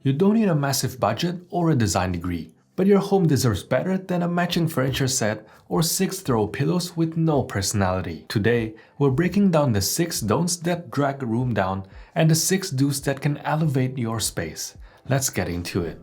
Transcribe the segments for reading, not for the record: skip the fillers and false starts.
You don't need a massive budget or a design degree, but your home deserves better than a matching furniture set or 6 throw pillows with no personality. Today, we're breaking down the 6 don'ts that drag a room down and the 6 do's that can elevate your space. Let's get into it.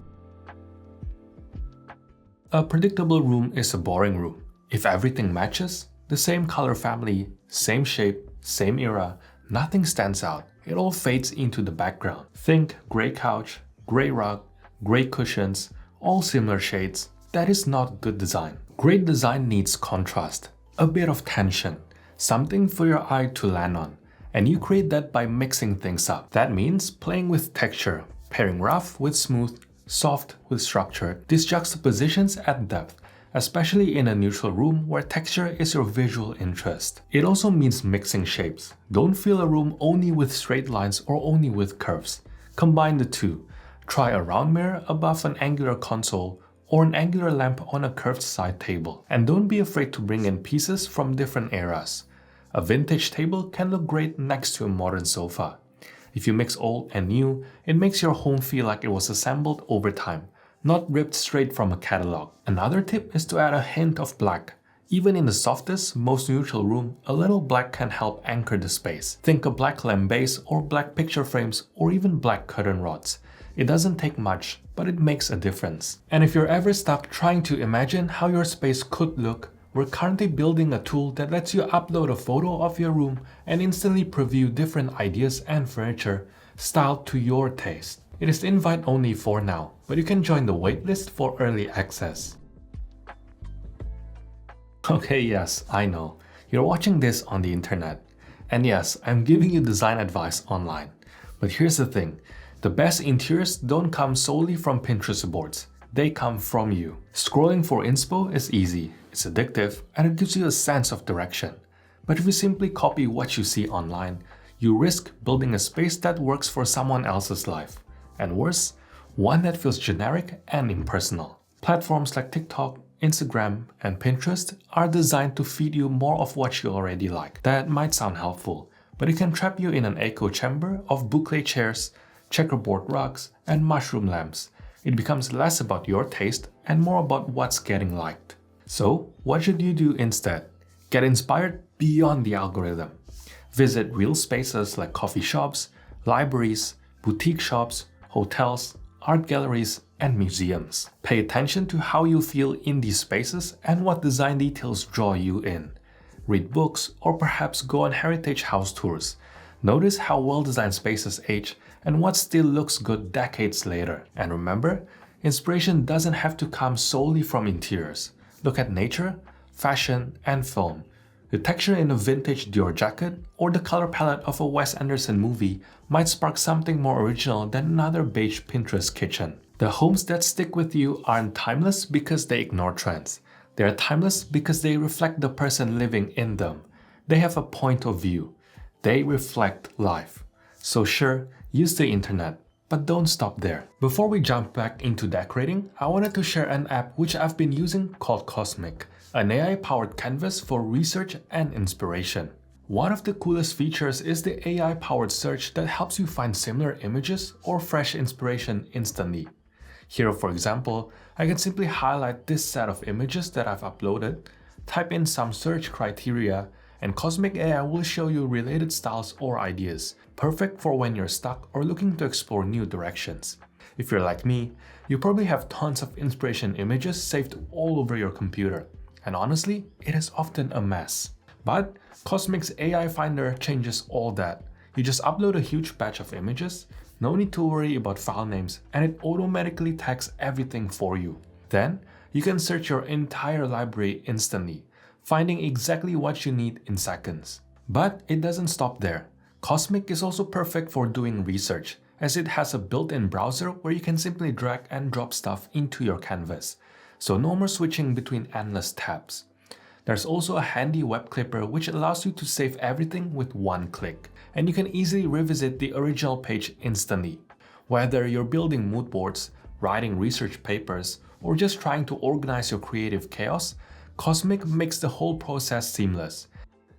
A predictable room is a boring room. If everything matches, the same color family, same shape, same era, nothing stands out. It all fades into the background. Think gray couch, gray rug, gray cushions, all similar shades. That is not good design. Great design needs contrast, a bit of tension, something for your eye to land on. And you create that by mixing things up. That means playing with texture, pairing rough with smooth, soft with structure. These juxtapositions add depth, especially in a neutral room where texture is your visual interest. It also means mixing shapes. Don't fill a room only with straight lines or only with curves. Combine the two. Try a round mirror above an angular console or an angular lamp on a curved side table. And don't be afraid to bring in pieces from different eras. A vintage table can look great next to a modern sofa. If you mix old and new, it makes your home feel like it was assembled over time, not ripped straight from a catalog. Another tip is to add a hint of black. Even in the softest, most neutral room, a little black can help anchor the space. Think a black lamp base or black picture frames or even black curtain rods. It doesn't take much, but it makes a difference. And if you're ever stuck trying to imagine how your space could look, we're currently building a tool that lets you upload a photo of your room and instantly preview different ideas and furniture styled to your taste. It is invite only for now, but you can join the waitlist for early access. Okay, yes, I know. You're watching this on the internet. And yes, I'm giving you design advice online. But here's the thing. The best interiors don't come solely from Pinterest boards. They come from you. Scrolling for inspo is easy, it's addictive, and it gives you a sense of direction. But if you simply copy what you see online, you risk building a space that works for someone else's life. And worse, one that feels generic and impersonal. Platforms like TikTok, Instagram, and Pinterest are designed to feed you more of what you already like. That might sound helpful, but it can trap you in an echo chamber of boucle chairs, checkerboard rugs, and mushroom lamps. It becomes less about your taste and more about what's getting liked. So, what should you do instead? Get inspired beyond the algorithm. Visit real spaces like coffee shops, libraries, boutique shops, hotels, art galleries, and museums. Pay attention to how you feel in these spaces and what design details draw you in. Read books or perhaps go on heritage house tours. Notice how well-designed spaces age and what still looks good decades later. And remember, inspiration doesn't have to come solely from interiors. Look at nature, fashion, and film. The texture in a vintage Dior jacket or the color palette of a Wes Anderson movie might spark something more original than another beige Pinterest kitchen. The homes that stick with you aren't timeless because they ignore trends. They are timeless because they reflect the person living in them. They have a point of view. They reflect life. So sure, use the internet, but don't stop there. Before we jump back into decorating, I wanted to share an app which I've been using called Cosmic, an AI-powered canvas for research and inspiration. One of the coolest features is the AI-powered search that helps you find similar images or fresh inspiration instantly. Here, for example, I can simply highlight this set of images that I've uploaded, type in some search criteria, and Cosmic AI will show you related styles or ideas, perfect for when you're stuck or looking to explore new directions. If you're like me, you probably have tons of inspiration images saved all over your computer, and honestly, it is often a mess. But Cosmic's AI Finder changes all that. You just upload a huge batch of images, no need to worry about file names, and it automatically tags everything for you. Then, you can search your entire library instantly, finding exactly what you need in seconds. But it doesn't stop there. Cosmic is also perfect for doing research, as it has a built-in browser where you can simply drag and drop stuff into your canvas. So no more switching between endless tabs. There's also a handy web clipper which allows you to save everything with one click, and you can easily revisit the original page instantly. Whether you're building mood boards, writing research papers, or just trying to organize your creative chaos, Cosmic makes the whole process seamless.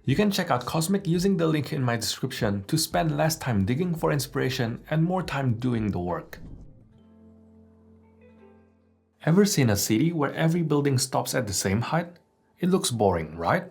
You can check out Cosmic using the link in my description to spend less time digging for inspiration and more time doing the work. Ever seen a city where every building stops at the same height? It looks boring, right?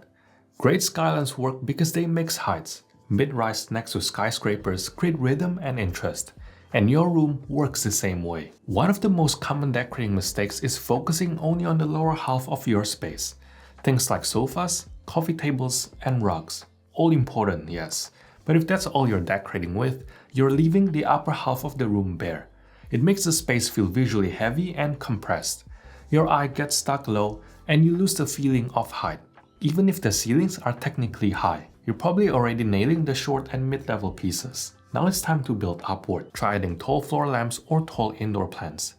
Great skylines work because they mix heights. Mid-rise next to skyscrapers create rhythm and interest. And your room works the same way. One of the most common decorating mistakes is focusing only on the lower half of your space. Things like sofas, coffee tables, and rugs. All important, yes. But if that's all you're decorating with, you're leaving the upper half of the room bare. It makes the space feel visually heavy and compressed. Your eye gets stuck low and you lose the feeling of height. Even if the ceilings are technically high, you're probably already nailing the short and mid-level pieces. Now it's time to build upward. Try adding tall floor lamps or tall indoor plants.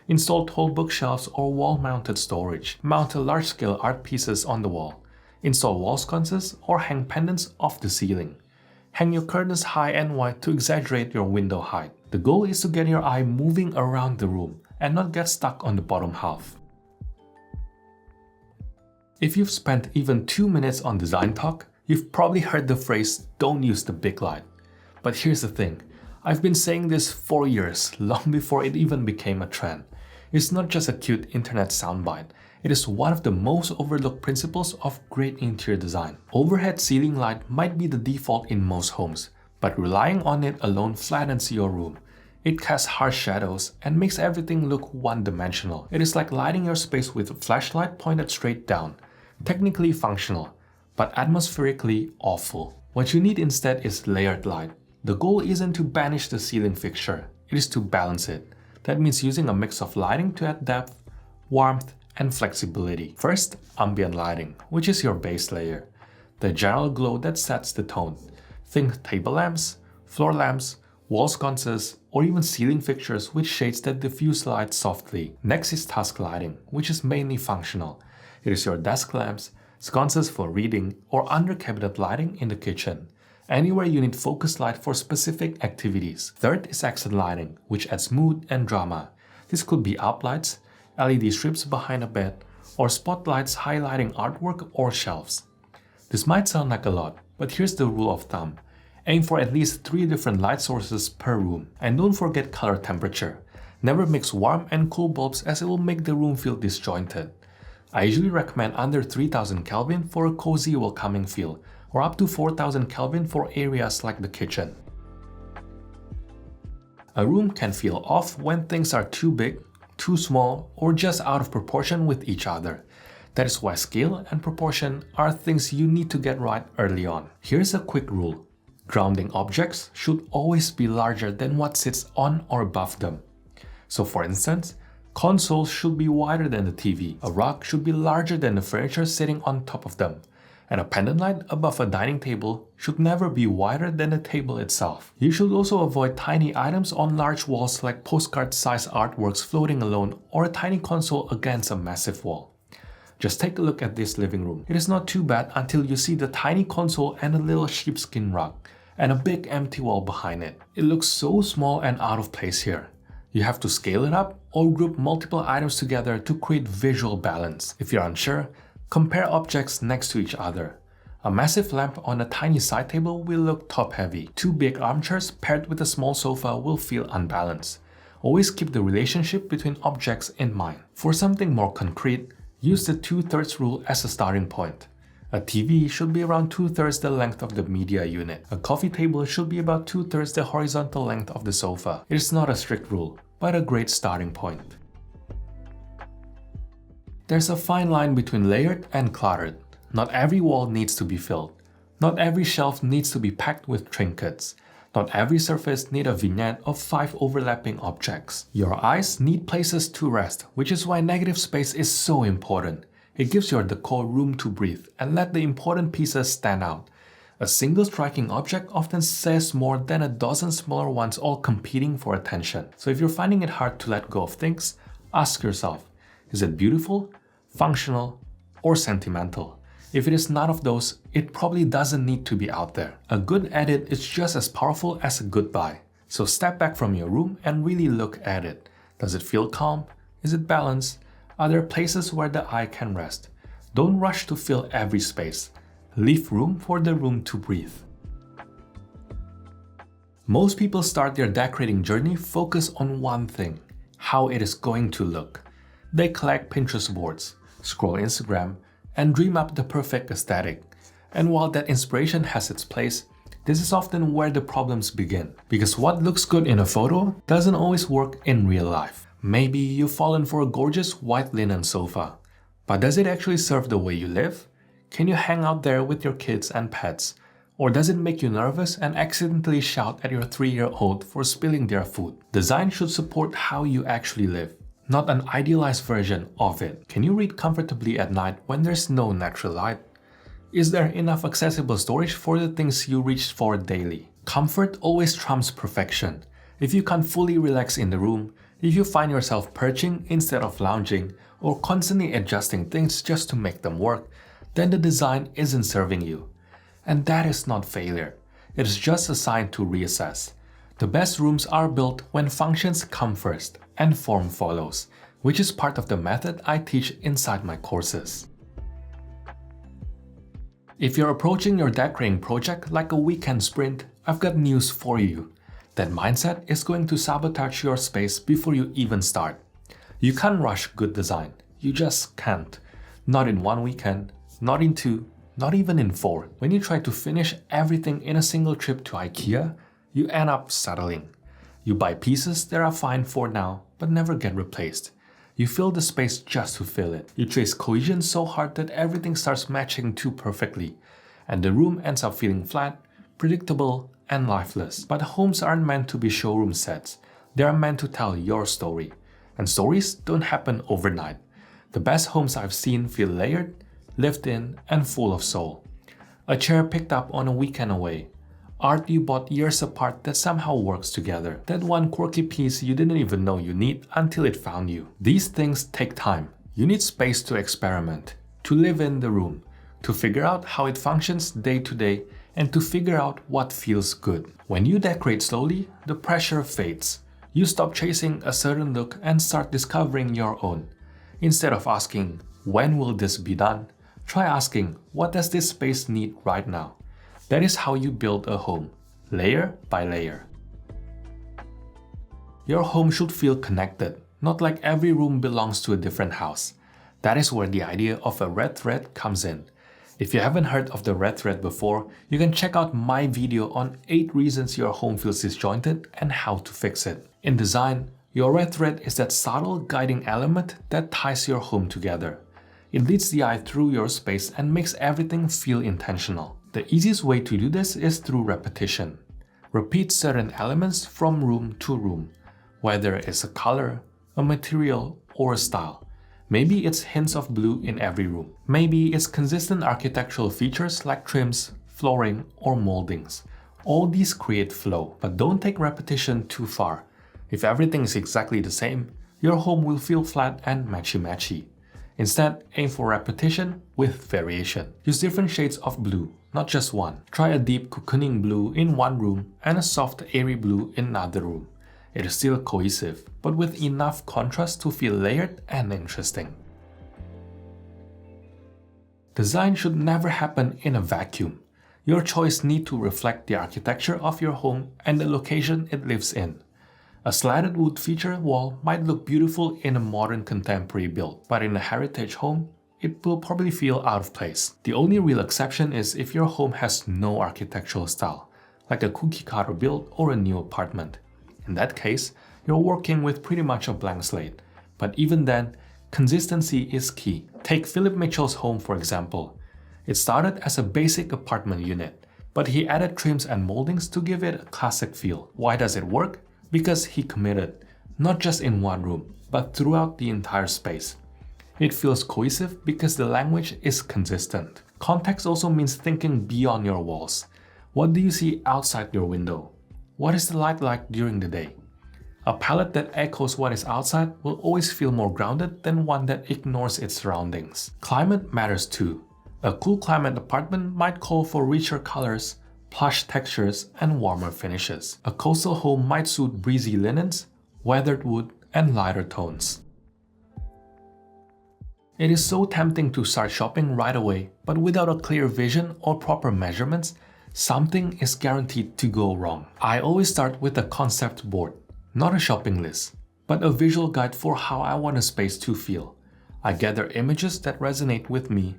Install tall bookshelves or wall-mounted storage. Mount large-scale art pieces on the wall. Install wall sconces or hang pendants off the ceiling. Hang your curtains high and wide to exaggerate your window height. The goal is to get your eye moving around the room and not get stuck on the bottom half. If you've spent even 2 minutes on design talk, you've probably heard the phrase, "don't use the big light." But here's the thing, I've been saying this for years, long before it even became a trend. It's not just a cute internet soundbite, it is one of the most overlooked principles of great interior design. Overhead ceiling light might be the default in most homes, but relying on it alone flattens your room. It casts harsh shadows and makes everything look one-dimensional. It is like lighting your space with a flashlight pointed straight down. Technically functional, but atmospherically awful. What you need instead is layered light. The goal isn't to banish the ceiling fixture, it is to balance it. That means using a mix of lighting to add depth, warmth, and flexibility. First, ambient lighting, which is your base layer. The general glow that sets the tone. Think table lamps, floor lamps, wall sconces, or even ceiling fixtures with shades that diffuse light softly. Next is task lighting, which is mainly functional. It is your desk lamps, sconces for reading, or under cabinet lighting in the kitchen. Anywhere you need focus light for specific activities. Third is accent lighting, which adds mood and drama. This could be uplights, LED strips behind a bed, or spotlights highlighting artwork or shelves. This might sound like a lot, but here's the rule of thumb. Aim for at least 3 different light sources per room. And don't forget color temperature. Never mix warm and cool bulbs as it will make the room feel disjointed. I usually recommend under 3000 Kelvin for a cozy, welcoming feel, or up to 4000 Kelvin for areas like the kitchen. A room can feel off when things are too big, too small, or just out of proportion with each other. That is why scale and proportion are things you need to get right early on. Here's a quick rule. Grounding objects should always be larger than what sits on or above them. So for instance, consoles should be wider than the TV, a rug should be larger than the furniture sitting on top of them, and a pendant light above a dining table should never be wider than the table itself. You should also avoid tiny items on large walls like postcard-sized artworks floating alone or a tiny console against a massive wall. Just take a look at this living room. It is not too bad until you see the tiny console and a little sheepskin rug, and a big empty wall behind it. It looks so small and out of place here. You have to scale it up or group multiple items together to create visual balance. If you're unsure, compare objects next to each other. A massive lamp on a tiny side table will look top-heavy. 2 big armchairs paired with a small sofa will feel unbalanced. Always keep the relationship between objects in mind. For something more concrete, use the 2/3 rule as a starting point. A TV should be around 2/3 the length of the media unit. A coffee table should be about 2/3 the horizontal length of the sofa. It is not a strict rule, but a great starting point. There's a fine line between layered and cluttered. Not every wall needs to be filled. Not every shelf needs to be packed with trinkets. Not every surface needs a vignette of 5 overlapping objects. Your eyes need places to rest, which is why negative space is so important. It gives your decor room to breathe and let the important pieces stand out. A single striking object often says more than a dozen smaller ones all competing for attention. So if you're finding it hard to let go of things, ask yourself, is it beautiful, functional, or sentimental? If it is none of those, it probably doesn't need to be out there. A good edit is just as powerful as a goodbye. So step back from your room and really look at it. Does it feel calm? Is it balanced? Are there places where the eye can rest? Don't rush to fill every space. Leave room for the room to breathe. Most people start their decorating journey focused on one thing, how it is going to look. They collect Pinterest boards, scroll Instagram, and dream up the perfect aesthetic. And while that inspiration has its place, this is often where the problems begin. Because what looks good in a photo doesn't always work in real life. Maybe you've fallen for a gorgeous white linen sofa, but does it actually serve the way you live? Can you hang out there with your kids and pets? Or does it make you nervous and accidentally shout at your 3-year-old for spilling their food? Design should support how you actually live, not an idealized version of it. Can you read comfortably at night when there's no natural light? Is there enough accessible storage for the things you reach for daily? Comfort always trumps perfection. If you can't fully relax in the room, if you find yourself perching instead of lounging, or constantly adjusting things just to make them work, then the design isn't serving you. And that is not failure. It is just a sign to reassess. The best rooms are built when functions come first and form follows, which is part of the method I teach inside my courses. If you're approaching your decorating project like a weekend sprint, I've got news for you. That mindset is going to sabotage your space before you even start. You can't rush good design. You just can't. Not in one weekend, not in 2, not even in 4. When you try to finish everything in a single trip to IKEA, you end up settling. You buy pieces that are fine for now, but never get replaced. You fill the space just to fill it. You chase cohesion so hard that everything starts matching too perfectly, and the room ends up feeling flat, predictable, and lifeless. But homes aren't meant to be showroom sets. They are meant to tell your story. And stories don't happen overnight. The best homes I've seen feel layered, lived in, and full of soul. A chair picked up on a weekend away. Art you bought years apart that somehow works together. That one quirky piece you didn't even know you need until it found you. These things take time. You need space to experiment, to live in the room, to figure out how it functions day to day, and to figure out what feels good. When you decorate slowly, the pressure fades. You stop chasing a certain look and start discovering your own. Instead of asking, when will this be done? Try asking, what does this space need right now? That is how you build a home, layer by layer. Your home should feel connected, not like every room belongs to a different house. That is where the idea of a red thread comes in. If you haven't heard of the red thread before, you can check out my video on 8 reasons your home feels disjointed and how to fix it. In design, your red thread is that subtle guiding element that ties your home together. It leads the eye through your space and makes everything feel intentional. The easiest way to do this is through repetition. Repeat certain elements from room to room, whether it's a color, a material, or a style. Maybe it's hints of blue in every room. Maybe it's consistent architectural features like trims, flooring, or moldings. All these create flow, but don't take repetition too far. If everything is exactly the same, your home will feel flat and matchy-matchy. Instead, aim for repetition with variation. Use different shades of blue, not just one. Try a deep cocooning blue in one room and a soft airy blue in another room. It is still cohesive, but with enough contrast to feel layered and interesting. Design should never happen in a vacuum. Your choice needs to reflect the architecture of your home and the location it lives in. A slatted wood feature wall might look beautiful in a modern contemporary build, but in a heritage home, it will probably feel out of place. The only real exception is if your home has no architectural style, like a cookie cutter build or a new apartment. In that case, you're working with pretty much a blank slate. But even then, consistency is key. Take Philip Mitchell's home for example. It started as a basic apartment unit, but he added trims and moldings to give it a classic feel. Why does it work? Because he committed, not just in one room, but throughout the entire space. It feels cohesive because the language is consistent. Context also means thinking beyond your walls. What do you see outside your window? What is the light like during the day? A palette that echoes what is outside will always feel more grounded than one that ignores its surroundings. Climate matters too. A cool climate apartment might call for richer colors, plush textures, and warmer finishes. A coastal home might suit breezy linens, weathered wood, and lighter tones. It is so tempting to start shopping right away, but without a clear vision or proper measurements, something is guaranteed to go wrong. I always start with a concept board, not a shopping list. but a visual guide for how I want a space to feel. I gather images that resonate with me: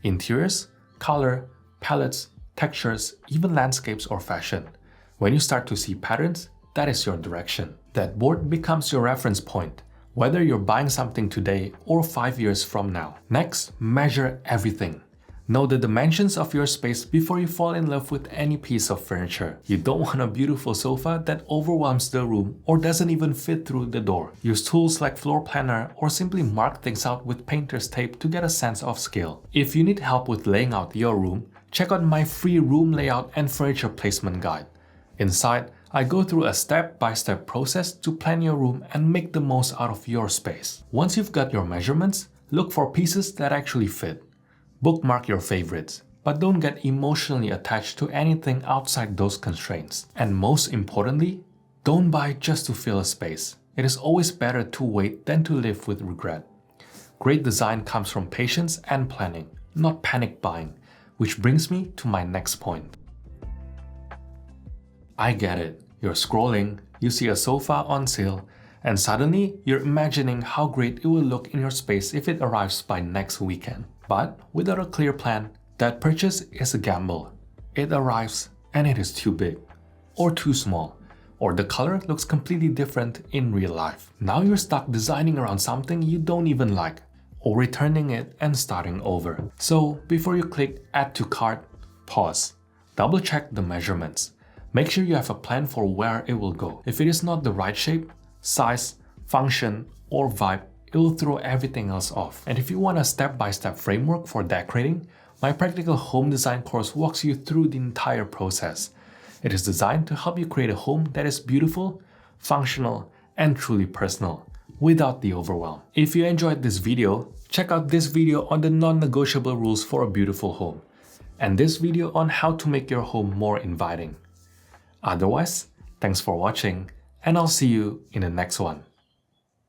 interiors, color, palettes, textures, even landscapes or fashion. When you start to see patterns, that is your direction. That board becomes your reference point, whether you're buying something today or 5 years from now. Next, measure everything. Know the dimensions of your space before you fall in love with any piece of furniture. You don't want a beautiful sofa that overwhelms the room or doesn't even fit through the door. Use tools like floor planner or simply mark things out with painter's tape to get a sense of scale. If you need help with laying out your room, check out my free room layout and furniture placement guide. Inside, I go through a step-by-step process to plan your room and make the most out of your space. Once you've got your measurements, look for pieces that actually fit. Bookmark your favorites, but don't get emotionally attached to anything outside those constraints. And most importantly, don't buy just to fill a space. It is always better to wait than to live with regret. Great design comes from patience and planning, not panic buying, which brings me to my next point. I get it. You're scrolling, you see a sofa on sale, and suddenly you're imagining how great it will look in your space if it arrives by next weekend. But without a clear plan, that purchase is a gamble. It arrives and it is too big, or too small, or the color looks completely different in real life. Now you're stuck designing around something you don't even like, or returning it and starting over. So before you click add to cart, pause. Double check the measurements. Make sure you have a plan for where it will go. If it is not the right shape, size, function, or vibe, it will throw everything else off. And if you want a step-by-step framework for decorating, my practical home design course walks you through the entire process. It is designed to help you create a home that is beautiful, functional, and truly personal, without the overwhelm. If you enjoyed this video, check out this video on the non-negotiable rules for a beautiful home, and this video on how to make your home more inviting. Otherwise, thanks for watching, and I'll see you in the next one.